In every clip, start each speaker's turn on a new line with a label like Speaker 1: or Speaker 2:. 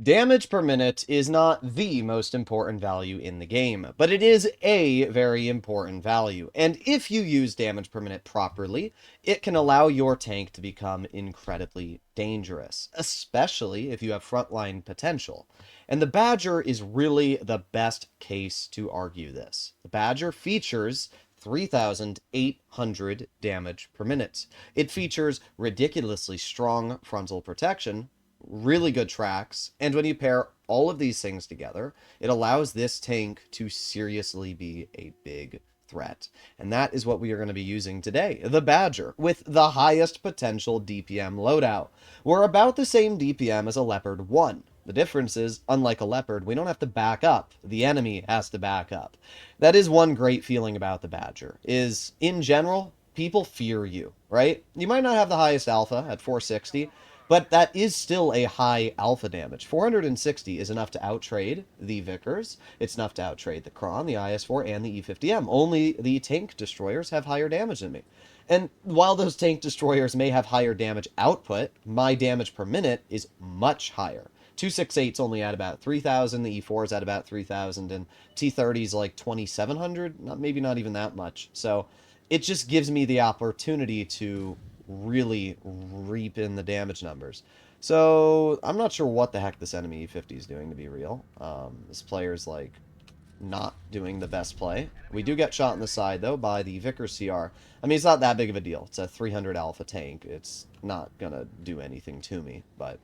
Speaker 1: Damage per minute is not the most important value in the game, but it is a very important value. And if you use damage per minute properly, it can allow your tank to become incredibly dangerous, especially if you have frontline potential. And the Badger is really the best case to argue this. The Badger features 3,800 damage per minute. It features ridiculously strong frontal protection, really good tracks, and when you pair all of these things together, it allows this tank to seriously be a big threat. And that is what we are going to be using today, the Badger, with the highest potential DPM loadout. We're about the same DPM as a Leopard 1. The difference is, unlike a Leopard, we don't have to back up. The enemy has to back up. That is one great feeling about the Badger, is, in general, people fear you, right? You might not have the highest alpha at 460, but that is still a high alpha damage. 460 is enough to outtrade the Vickers. It's enough to outtrade the Kron, the IS-4, and the E50M. Only the tank destroyers have higher damage than me. And while those tank destroyers may have higher damage output, my damage per minute is much higher. 268's only at about 3,000, the E4's at about 3,000, and T30's like 2,700, maybe not even that much. So it just gives me the opportunity to really reap in the damage numbers. So I'm not sure what the heck this enemy E50 is doing, to be real. This player's like not doing the best play. We do get shot in the side though by the Vickers CR. I mean, it's not that big of a deal. It's a 300 alpha tank. It's not gonna do anything to me, but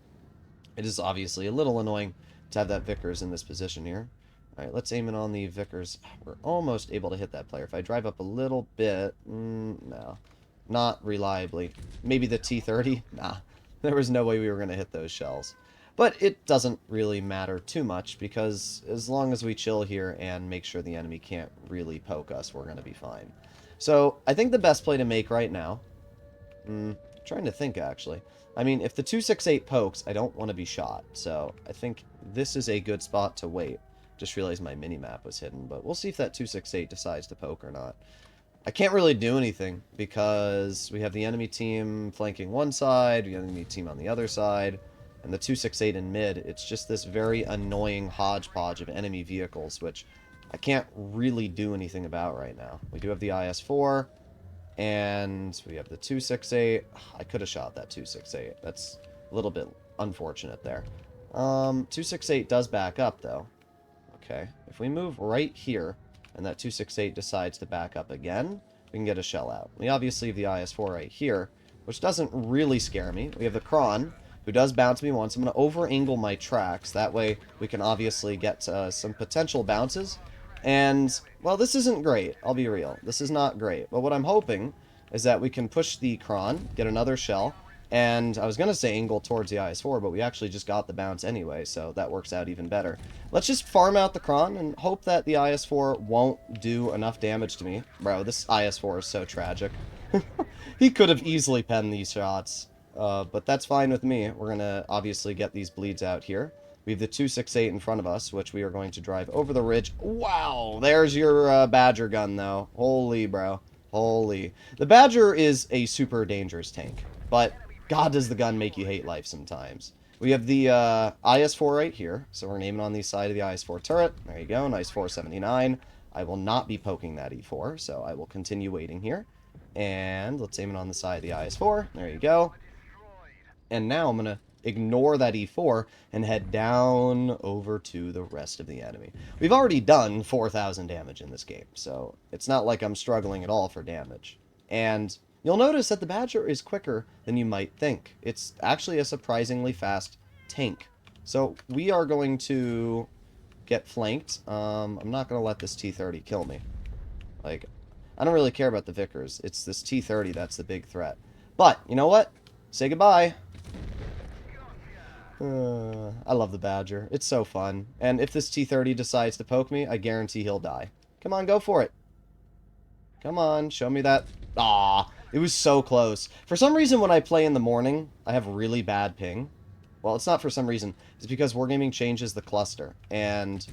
Speaker 1: it is obviously a little annoying to have that Vickers in this position here. Alright, let's aim it on the Vickers. We're almost able to hit that player. If I drive up a little bit... no. Not reliably. Maybe the T30? Nah. There was no way we were going to hit those shells. But it doesn't really matter too much, because as long as we chill here and make sure the enemy can't really poke us, we're going to be fine. So, I think the best play to make right now... trying to think, actually. I mean, if the 268 pokes, I don't want to be shot. So, I think this is a good spot to wait. Just realized my mini-map was hidden, but we'll see if that 268 decides to poke or not. I can't really do anything, because we have the enemy team flanking one side, we have the enemy team on the other side, and the 268 in mid. It's just this very annoying hodgepodge of enemy vehicles, which I can't really do anything about right now. We do have the IS-4, and we have the 268. I could have shot that 268. That's a little bit unfortunate there. 268 does back up, though. Okay, if we move right here, and that 268 decides to back up again, we can get a shell out. We obviously have the IS-4 right here, which doesn't really scare me. We have the Kron, who does bounce me once. I'm going to over-angle my tracks. That way we can obviously get some potential bounces. And, well, this isn't great. I'll be real. This is not great. But what I'm hoping is that we can push the Kron, get another shell, and I was going to say angle towards the IS-4, but we actually just got the bounce anyway, so that works out even better. Let's just farm out the Kron and hope that the IS-4 won't do enough damage to me. Bro, this IS-4 is so tragic. He could have easily penned these shots, but that's fine with me. We're going to obviously get these bleeds out here. We have the 268 in front of us, which we are going to drive over the ridge. Wow, there's your Badger gun, though. Holy, bro. Holy. The Badger is a super dangerous tank, but God, does the gun make you hate life sometimes. We have the IS-4 right here, so we're aiming on the side of the IS-4 turret. There you go, nice 479. I will not be poking that E4, so I will continue waiting here. And let's aim it on the side of the IS-4. There you go. And now I'm going to ignore that E4 and head down over to the rest of the enemy. We've already done 4,000 damage in this game, so it's not like I'm struggling at all for damage. And you'll notice that the Badger is quicker than you might think. It's actually a surprisingly fast tank. So we are going to get flanked. I'm not going to let this T30 kill me. Like, I don't really care about the Vickers. It's this T30 that's the big threat. But, you know what? Say goodbye. I love the Badger. It's so fun. And if this T30 decides to poke me, I guarantee he'll die. Come on, go for it. Come on, show me that. Ah, it was so close. For some reason, when I play in the morning, I have really bad ping. Well, it's not for some reason. It's because Wargaming changes the cluster. And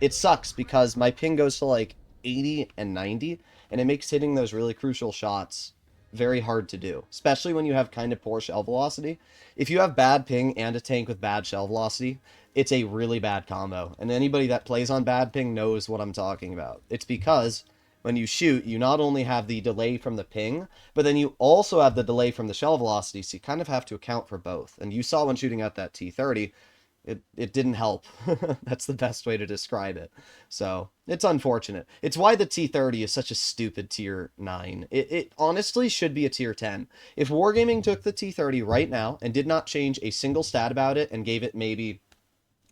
Speaker 1: it sucks because my ping goes to like 80 and 90, and it makes hitting those really crucial shots very hard to do, especially when you have kind of poor shell velocity. If you have bad ping and a tank with bad shell velocity, it's a really bad combo. And anybody that plays on bad ping knows what I'm talking about. It's because when you shoot, you not only have the delay from the ping, but then you also have the delay from the shell velocity, so you kind of have to account for both. And you saw when shooting at that T30, it didn't help. That's the best way to describe it. So it's unfortunate. It's why the T30 is such a stupid tier 9. It honestly should be a tier 10. If Wargaming took the T30 right now and did not change a single stat about it and gave it maybe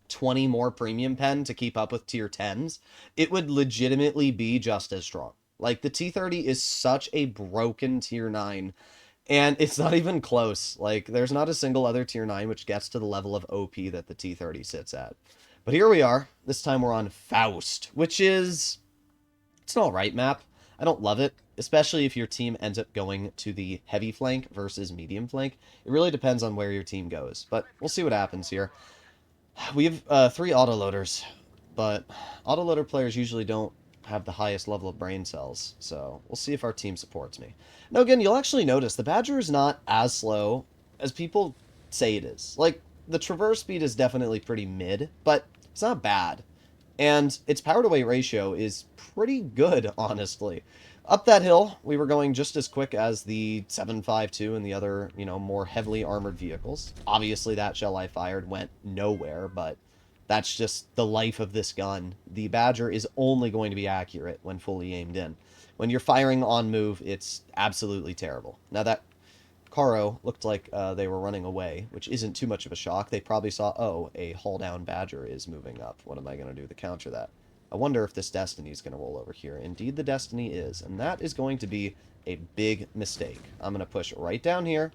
Speaker 1: 20 more premium pen to keep up with tier 10s, it would legitimately be just as strong. Like the T30 is such a broken tier 9, and it's not even close. Like, there's not a single other tier 9 which gets to the level of OP that the T30 sits at. But here we are. This time we're on Faust, which is... it's an alright map. I don't love it, especially if your team ends up going to the heavy flank versus medium flank. It really depends on where your team goes, but we'll see what happens here. We have 3 autoloaders, but autoloader players usually don't have the highest level of brain cells, so we'll see if our team supports me. Now again, you'll actually notice the Badger is not as slow as people say it is. Like, the traverse speed is definitely pretty mid, but it's not bad. And its power to weight ratio is pretty good, honestly. Up that hill, we were going just as quick as the 7.52 and the other, more heavily armored vehicles. Obviously, that shell I fired went nowhere, but that's just the life of this gun. The Badger is only going to be accurate when fully aimed in. When you're firing on move, it's absolutely terrible. Now, that Caro looked like they were running away, which isn't too much of a shock. They probably saw, oh, a hull-down Badger is moving up. What am I going to do to counter that? I wonder if this Destiny is going to roll over here. Indeed, the Destiny is, and that is going to be a big mistake. I'm going to push right down here,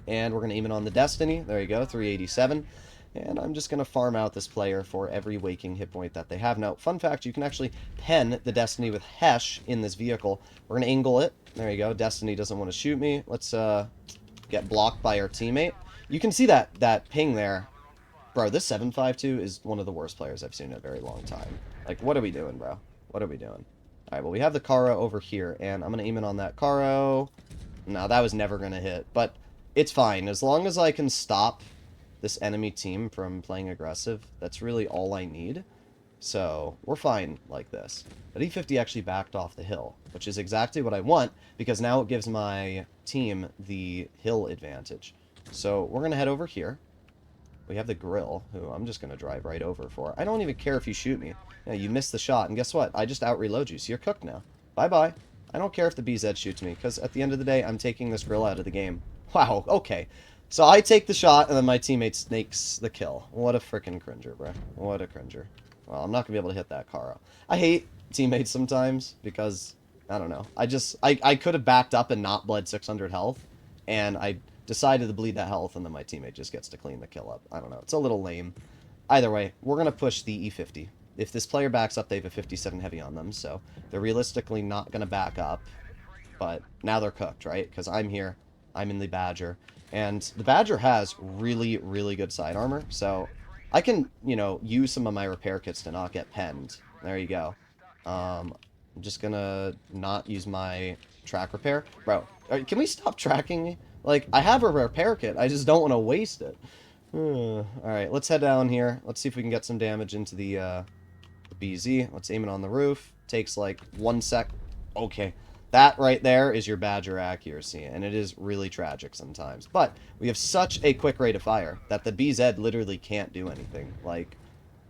Speaker 1: and we're going to aim it on the Destiny. There you go, 387. And I'm just going to farm out this player for every waking hit point that they have. Now, fun fact, you can actually pen the Destiny with Hesh in this vehicle. We're going to angle it. There you go. Destiny doesn't want to shoot me. Let's get blocked by our teammate. You can see that ping there. Bro, this 7.52 is one of the worst players I've seen in a very long time. Like, what are we doing, bro? What are we doing? Alright, well, we have the Caro over here, and I'm going to aim it on that Caro. No, that was never going to hit, but it's fine. As long as I can stop this enemy team from playing aggressive, that's really all I need. So, we're fine like this. But E50 actually backed off the hill, which is exactly what I want, because now it gives my team the hill advantage. So, we're going to head over here. We have the grill, who I'm just going to drive right over for. I don't even care if you shoot me. Yeah, you missed the shot, and guess what? I just out-reload you, so you're cooked now. Bye-bye. I don't care if the BZ shoots me, because at the end of the day, I'm taking this grill out of the game. Wow, okay. So I take the shot, and then my teammate snakes the kill. What a frickin' cringer, bro. What a cringer. Well, I'm not going to be able to hit that Caro. I hate teammates sometimes, because, I don't know. I could have backed up and not bled 600 health, and I decided to bleed that health, and then my teammate just gets to clean the kill up. I don't know. It's a little lame. Either way, we're going to push the E50. If this player backs up, they have a 57 heavy on them, so they're realistically not going to back up. But now they're cooked, right? Because I'm here. I'm in the Badger. And the Badger has really, really good side armor, so I can, use some of my repair kits to not get penned. There you go. I'm just going to not use my track repair. Bro, can we stop tracking me? Like, I have a repair kit. I just don't want to waste it. Alright, let's head down here. Let's see if we can get some damage into the BZ. Let's aim it on the roof. Takes like 1 sec. Okay. That right there is your Badger accuracy, and it is really tragic sometimes. But we have such a quick rate of fire that the BZ literally can't do anything. Like,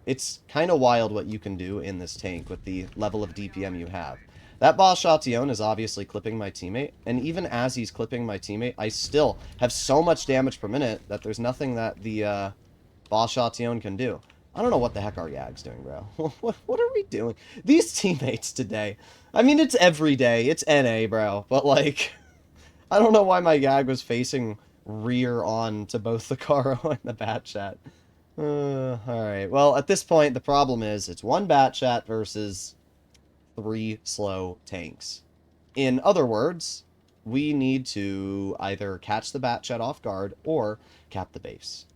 Speaker 1: it's kind of wild what you can do in this tank with the level of DPM you have. That boss Chatillon is obviously clipping my teammate, and even as he's clipping my teammate, I still have so much damage per minute that there's nothing that the boss Chatillon can do. I don't know what the heck our Yag's doing, bro. What are we doing? These teammates today. I mean, it's every day. It's NA, bro. But, like, I don't know why my Yag was facing rear on to both the Caro and the Bat Chat. Alright. Well, at this point, the problem is it's 1 Bat Chat versus 3 slow tanks. In other words, we need to either catch the Bat Chat off guard or cap the base.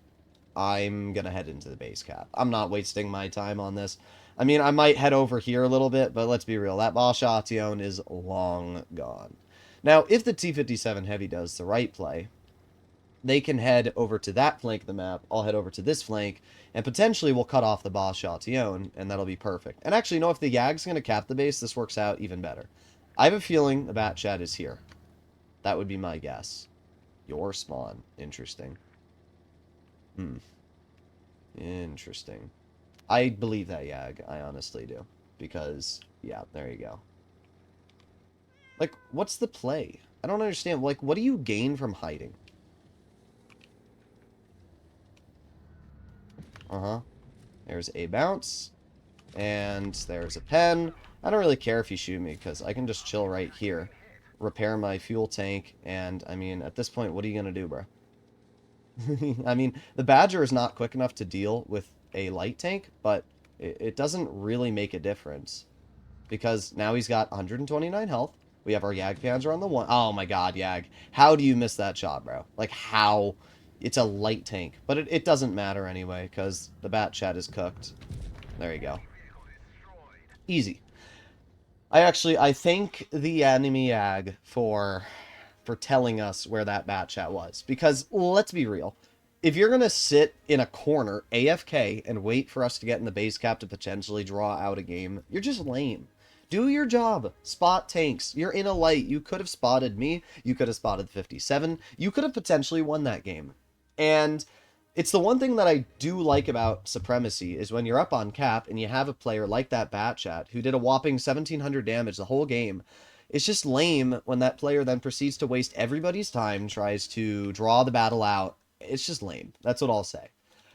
Speaker 1: I'm gonna head into the base cap. I'm not wasting my time on this. I mean, I might head over here a little bit, but let's be real. That boss Chatillon is long gone. Now, if the T-57 Heavy does the right play, they can head over to that flank of the map. I'll head over to this flank, and potentially we'll cut off the boss Chatillon, and that'll be perfect. And actually, you know, if the Yag's going to cap the base, this works out even better. I have a feeling the Bat Chat is here. That would be my guess. Your spawn. Interesting. Interesting. I believe that Yag. I honestly do. Because, yeah, there you go. Like, what's the play? I don't understand. Like, what do you gain from hiding? Uh-huh. There's a bounce. And there's a pen. I don't really care if you shoot me, because I can just chill right here. Repair my fuel tank, and, I mean, at this point, what are you gonna do, bro? I mean, the Badger is not quick enough to deal with a light tank, but it doesn't really make a difference. Because now he's got 129 health. We have our Yag Panzer on the one. Oh my god, Yag. How do you miss that shot, bro? Like, how? It's a light tank. But it doesn't matter anyway, because the Bat Chat is cooked. There you go. Easy. I thank the enemy Yag for telling us where that Bat Chat was. Because, let's be real. If you're going to sit in a corner, AFK, and wait for us to get in the base cap to potentially draw out a game, you're just lame. Do your job. Spot tanks. You're in a light. You could have spotted me. You could have spotted 57. You could have potentially won that game. And it's the one thing that I do like about Supremacy is when you're up on cap and you have a player like that Bat Chat who did a whopping 1,700 damage the whole game. It's just lame when that player then proceeds to waste everybody's time, tries to draw the battle out. It's just lame. That's what I'll say.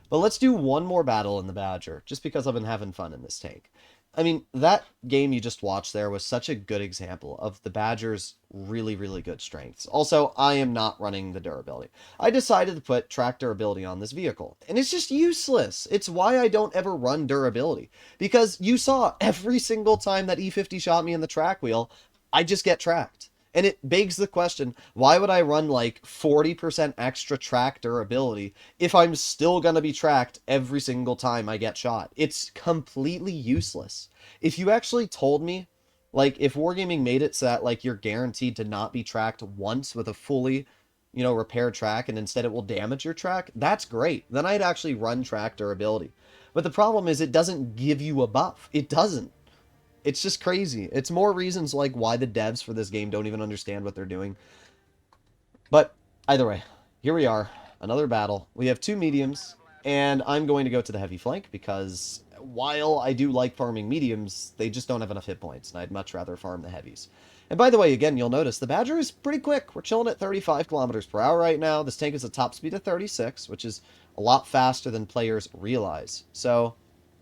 Speaker 1: But let's do one more battle in the Badger, just because I've been having fun in this tank. I mean, that game you just watched there was such a good example of the Badger's really, really good strengths. Also, I am not running the durability. I decided to put track durability on this vehicle, and it's just useless. It's why I don't ever run durability. Because you saw every single time that E50 shot me in the track wheel, I just get tracked. And it begs the question, why would I run like 40% extra track durability if I'm still going to be tracked every single time I get shot? It's completely useless. If you actually told me, like, if Wargaming made it so that, like, you're guaranteed to not be tracked once with a fully, you know, repaired track, and instead it will damage your track, that's great. Then I'd actually run track durability. But the problem is it doesn't give you a buff. It doesn't. It's just crazy. It's more reasons like why the devs for this game don't even understand what they're doing. But either way, here we are. Another battle. We have two mediums, and I'm going to go to the heavy flank because while I do like farming mediums, they just don't have enough hit points, and I'd much rather farm the heavies. And by the way, again, you'll notice the Badger is pretty quick. We're chilling at 35 kilometers per hour right now. This tank has a top speed of 36, which is a lot faster than players realize. So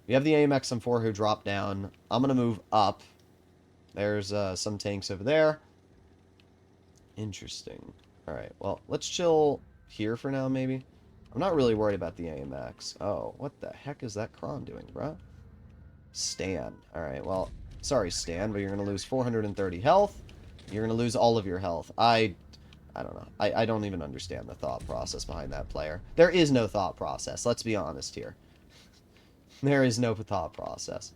Speaker 1: we have the AMX M4 who dropped down. I'm going to move up. There's some tanks over there. Interesting. Alright, well, let's chill here for now, maybe. I'm not really worried about the AMX. Oh, what the heck is that Kron doing, bro? Stan. Alright, well, sorry, Stan, but you're going to lose 430 health. You're going to lose all of your health. I don't know. I don't even understand the thought process behind that player. There is no thought process. Let's be honest here. There is no thought process.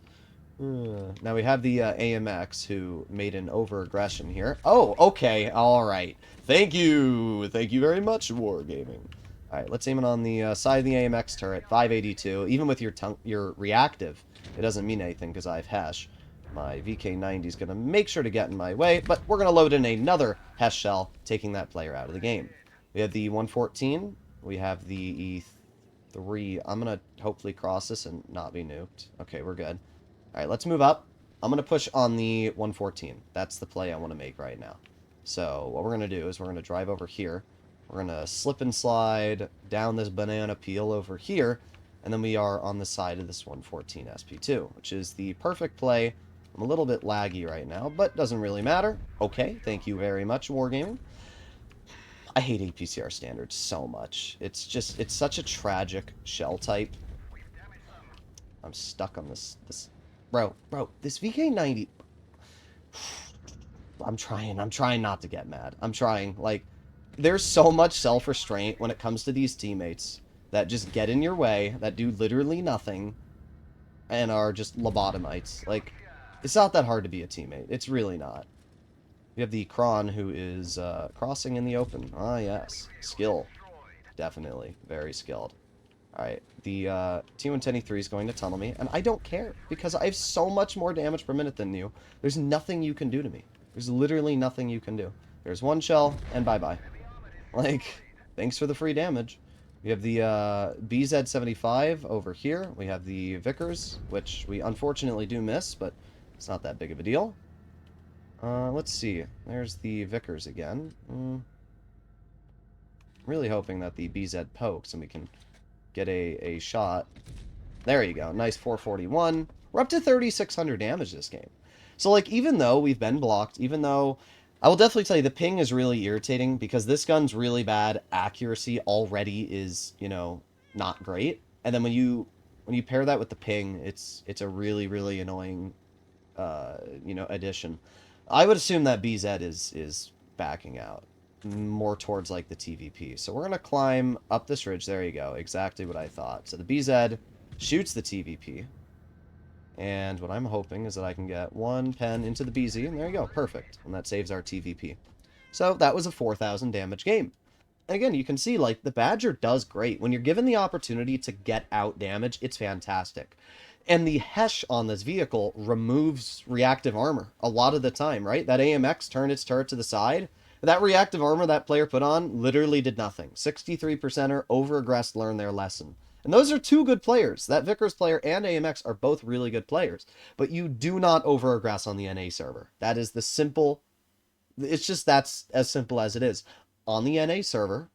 Speaker 1: Now we have the AMX who made an over-aggression here. Oh, okay. All right. Thank you. Thank you very much, Wargaming. All right, let's aim it on the side of the AMX turret, 582. Even with your reactive, it doesn't mean anything because I have Hesh. My VK-90 is going to make sure to get in my way, but we're going to load in another Hesh shell, taking that player out of the game. We have the 114. We have the E3. I'm going to hopefully cross this and not be nuked. Okay, we're good. All right, let's move up. I'm going to push on the 114. That's the play I want to make right now. So what we're going to do is we're going to drive over here. We're going to slip and slide down this banana peel over here, and then we are on the side of this 114 SP2, which is the perfect play. I'm a little bit laggy right now, but doesn't really matter. Okay, thank you very much, Wargaming. I hate APCR standards so much. It's such a tragic shell type. I'm stuck on this. Bro, this VK-90... I'm trying not to get mad. I'm trying. Like, there's so much self-restraint when it comes to these teammates that just get in your way, that do literally nothing, and are just lobotomites. Like, it's not that hard to be a teammate. It's really not. We have the Kron, who is crossing in the open. Ah, yes. Skill. Definitely. Very skilled. Alright, the T-110E3 is going to tunnel me, and I don't care, because I have so much more damage per minute than you. There's nothing you can do to me. There's literally nothing you can do. There's one shell, and bye-bye. Like, thanks for the free damage. We have the BZ-75 over here. We have the Vickers, which we unfortunately do miss, but it's not that big of a deal. Let's see. There's the Vickers again. Really hoping that the BZ pokes and we can get a shot. There you go. Nice 441. We're up to 3,600 damage this game. So, like, even though we've been blocked, even though... I will definitely tell you, the ping is really irritating because this gun's really bad. Accuracy already is, you know, not great. And then when you pair that with the ping, it's a really, really annoying, you know, addition. I would assume that BZ is backing out more towards like the TVP. So we're going to climb up this ridge. There you go. Exactly what I thought. So the BZ shoots the TVP. And what I'm hoping is that I can get one pen into the BZ, and there you go. Perfect. And that saves our TVP. So that was a 4,000 damage game. And again, you can see, like, the Badger does great. When you're given the opportunity to get out damage, it's fantastic. And the Hesh on this vehicle removes reactive armor a lot of the time, right? That AMX turned its turret to the side. That reactive armor that player put on literally did nothing. 63%er over-aggressed, learned their lesson. And those are two good players. That Vickers player and AMX are both really good players. But you do not over-aggress on the NA server. That is the simple... It's just that's as simple as it is. On the NA server,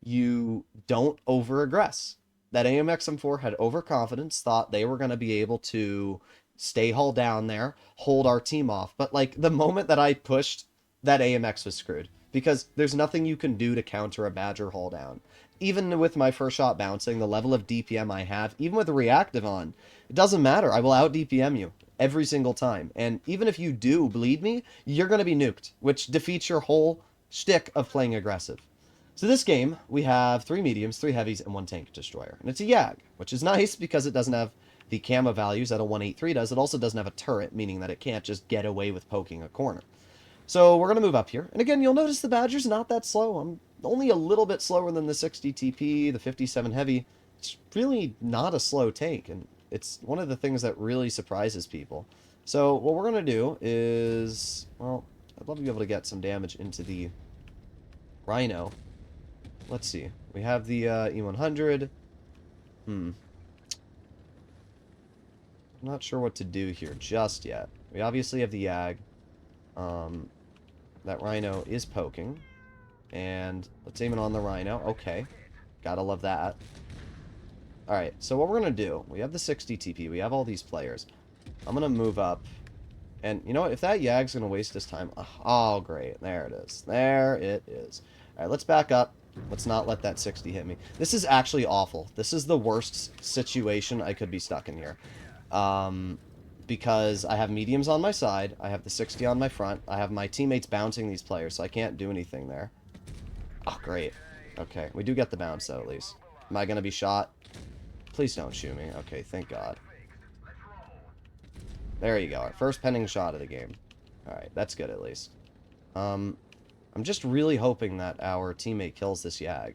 Speaker 1: you don't over-aggress. That AMX M4 had overconfidence, thought they were going to be able to stay hull down there, hold our team off. But, like, the moment that I pushed, that AMX was screwed. Because there's nothing you can do to counter a Badger hull down. Even with my first shot bouncing, the level of DPM I have, even with the reactive on, it doesn't matter. I will out DPM you every single time. And even if you do bleed me, you're going to be nuked, which defeats your whole shtick of playing aggressive. So this game, we have 3 mediums, 3 heavies, and 1 tank destroyer. And it's a YAG, which is nice because it doesn't have the camo values that a 183 does. It also doesn't have a turret, meaning that it can't just get away with poking a corner. So we're going to move up here. And again, you'll notice the Badger's not that slow. I'm only a little bit slower than the 60 TP, the 57 heavy. It's really not a slow tank, and it's one of the things that really surprises people. So what we're going to do is, well, I'd love to be able to get some damage into the Rhino. Let's see. We have the E100. I'm not sure what to do here just yet. We obviously have the YAG. That Rhino is poking. And let's aim it on the Rhino. Okay. Gotta love that. Alright, so what we're going to do, we have the 60 TP, we have all these players. I'm going to move up. And you know what, if that YAG's going to waste his time... Oh, great. There it is. There it is. Alright, let's back up. Let's not let that 60 hit me. This is actually awful. This is the worst situation I could be stuck in here. Because I have mediums on my side, I have the 60 on my front, I have my teammates bouncing these players, so I can't do anything there. Oh, great. Okay, we do get the bounce, though, at least. Am I going to be shot? Please don't shoot me. Okay, thank God. There you go, our first penning shot of the game. Alright, that's good, at least. I'm just really hoping that our teammate kills this YAG.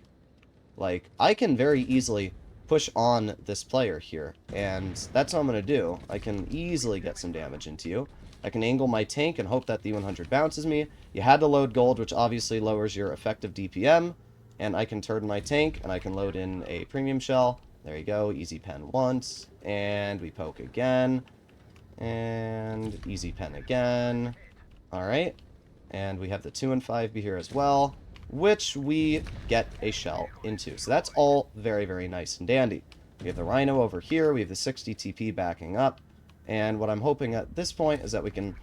Speaker 1: Like, I can very easily push on this player here, and that's what I'm going to do. I can easily get some damage into you. I can angle my tank and hope that the 100 bounces me. You had to load gold, which obviously lowers your effective DPM, and I can turn my tank, and I can load in a premium shell. There you go, easy pen once, and we poke again, and easy pen again. Alright, and we have the 2 and 5B here as well, which we get a shell into. So that's all very, very nice and dandy. We have the Rhino over here, we have the 60 TP backing up, and what I'm hoping at this point is that we can...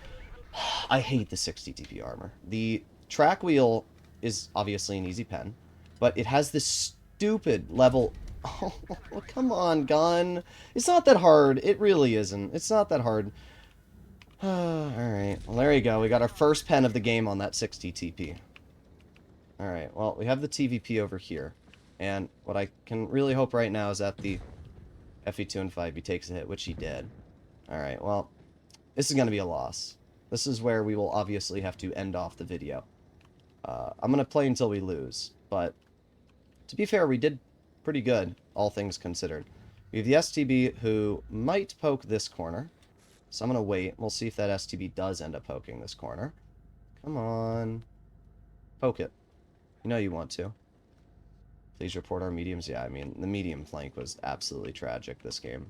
Speaker 1: I hate the 60 TP armor. The track wheel is obviously an easy pen, but it has this stupid level... Oh, come on, gun. It's not that hard. It really isn't. It's not that hard. Alright, well there you go. We got our first pen of the game on that 60 TP. Alright, well, we have the TVP over here. And what I can really hope right now is that the FE2 and 5B takes a hit, which he did. Alright, well, this is going to be a loss. This is where we will obviously have to end off the video. I'm going to play until we lose, but to be fair, we did pretty good, all things considered. We have the STB who might poke this corner, so I'm going to wait. We'll see if that STB does end up poking this corner. Come on. Poke it. You know you want to. Please report our mediums. Yeah, I mean, the medium flank was absolutely tragic this game.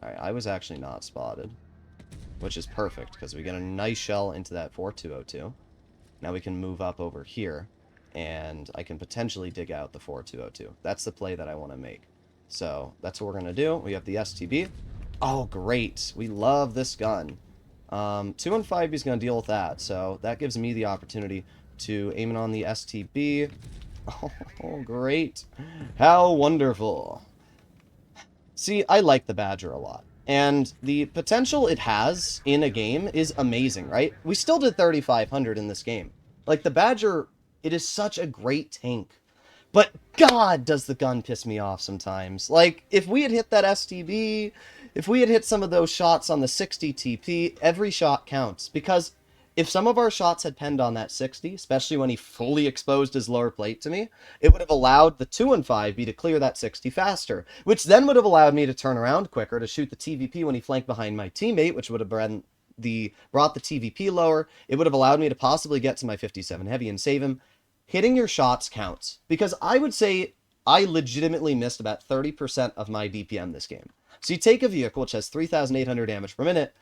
Speaker 1: Alright, I was actually not spotted, which is perfect, because we get a nice shell into that 4202. Now we can move up over here, and I can potentially dig out the 4202. That's the play that I want to make. So, that's what we're going to do. We have the STB. Oh, great. We love this gun. 215B is going to deal with that, so that gives me the opportunity to aim it on the STB. Oh, great. How wonderful. See, I like the Badger a lot. And the potential it has in a game is amazing, right? We still did 3,500 in this game. Like, the Badger, it is such a great tank. But, God, does the gun piss me off sometimes. Like, if we had hit that STB, if we had hit some of those shots on the 60 TP, every shot counts. Because if some of our shots had penned on that 60, especially when he fully exposed his lower plate to me, it would have allowed the 215B to clear that 60 faster, which then would have allowed me to turn around quicker to shoot the TVP when he flanked behind my teammate, which would have brought the TVP lower. It would have allowed me to possibly get to my 57 heavy and save him. Hitting your shots counts, because I would say I legitimately missed about 30% of my DPM this game. So you take a vehicle which has 3,800 damage per minute,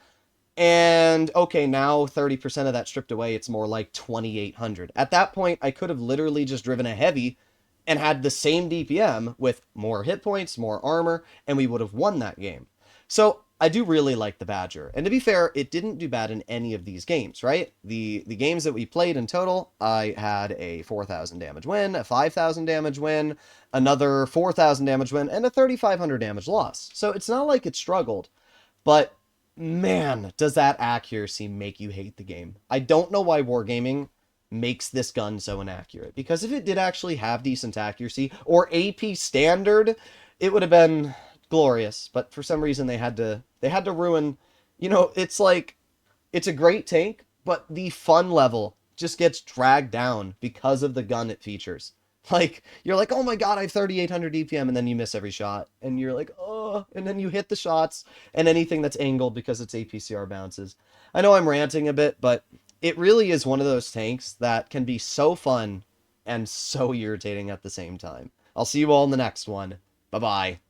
Speaker 1: and, okay, now 30% of that stripped away, it's more like 2,800. At that point, I could have literally just driven a heavy and had the same DPM with more hit points, more armor, and we would have won that game. So, I do really like the Badger. And to be fair, it didn't do bad in any of these games, right? The games that we played in total, I had a 4,000 damage win, a 5,000 damage win, another 4,000 damage win, and a 3,500 damage loss. So, it's not like it struggled, but man, does that accuracy make you hate the game. I don't know why Wargaming makes this gun so inaccurate, because if it did actually have decent accuracy, or AP standard, it would have been glorious, but for some reason they had to ruin, you know, it's like, it's a great tank, but the fun level just gets dragged down because of the gun it features. Like, you're like, oh my god, I have 3,800 DPM, and then you miss every shot. And you're like, oh, and then you hit the shots, and anything that's angled because it's APCR bounces. I know I'm ranting a bit, but it really is one of those tanks that can be so fun and so irritating at the same time. I'll see you all in the next one. Bye-bye.